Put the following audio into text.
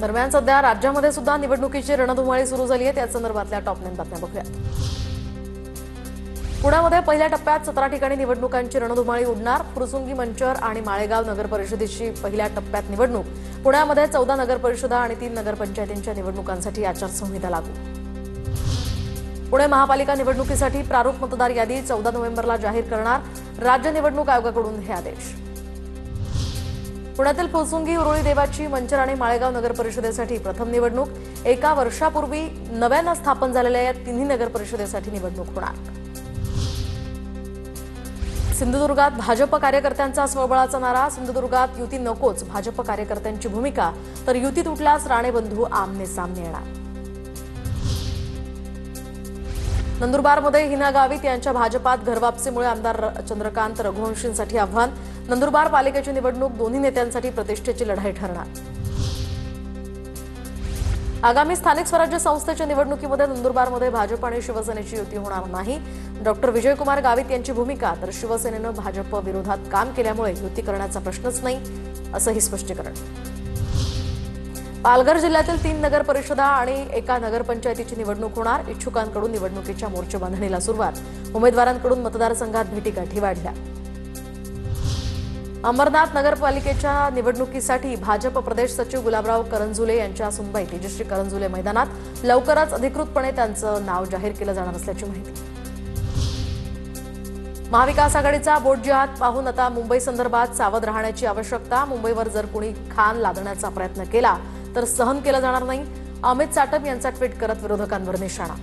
दरम्यान सध्या राज्यामध्ये सुद्धा निवडणुकीची रणधुमाळी सुरू झाली आहे। त्या संदर्भातल्या टॉप 9 बातम्या बघूया। पुण्यामध्ये पहिल्या टप्प्यात 17 ठिकाणी निवडणुकांची रणधुमाळी उडणार। फुरसुंगी मंचर आणि माळेगाव नगर परिषदेची पहिल्या टप्प्यात निवडणूक। पुण्यामध्ये 14 नगर परिषदा आणि 3 नगरपंचायतींच्या निवडणुकांसाठी आचारसंहिता लागू। पुणे महापालिका निवडणुकीसाठी प्रारूप मतदार यादी 14 नोव्हेंबरला जाहीर करणार। राज्य निवडणूक आयोगाकडून हे आदेश। पुण्यातील फुरसुंगी उरुळी देवाची मंचर आणि माळेगाव नगर परिषदेसाठी प्रथम निवडणूक। एका वर्षापूर्वी नव्यानं स्थापन झालेल्या या तिन्ही नगर परिषदेसाठी निवडणूक होणार। सिंधुदुर्गात भाजप कार्यकर्त्यांचा स्वबळाचा नारा। सिंधुदुर्गात युती नकोच भाजप कार्यकर्त्यांची भूमिका, तर युती तुटल्यास राणे बंधू आमने सामने येणार। नंदुरबारमध्ये हिना गावित यांच्या भाजपात घरवापसीमुळे आमदार चंद्रकांत रघुवंशींसाठी आव्हान। नंदुरबार पालिकेची निवडणूक दोन्ही नेत्यांसाठी प्रतिष्ठेची लढाई ठरणार। आगामी स्थानिक स्वराज्य संस्थेच्या निवडणुकीमध्ये नंदुरबारमध्ये भाजप आणि शिवसेनेची युती होणार नाही। डॉक्टर विजयकुमार गावित यांची भूमिका, तर शिवसेनेनं भाजप विरोधात काम केल्यामुळे युती करण्याचा प्रश्नच नाही, असंही स्पष्टीकरण। पालघर जिल्ह्यातील 3 नगर परिषदा आणि एका नगरपंचायतीची निवडणूक होणार। इच्छुकांकडून निवडणुकीच्या मोर्चेबांधणीला सुरुवात। उमेदवारांकडून मतदारसंघात भेटीगाठी वाढल्या। अंबरनाथ नगरपालिकेच्या निवडणुकीसाठी भाजप प्रदेश सचिव गुलाबराव करंजुले यांच्या सुनबाई तेजश्री करंजुले मैदानात। लवकरच अधिकृतपणे त्यांचं नाव जाहीर केलं जाणार असल्याची माहिती। महाविकास आघाडीचा बोट जिहाद पाहून आता मुंबई संदर्भात सावध राहण्याची आवश्यकता। मुंबईवर जर कुणी खान लादण्याचा प्रयत्न केला तर सहन केलं जाणार नाही। अमित साटम यांचा ट्विट करत विरोधकांवर निशाणा।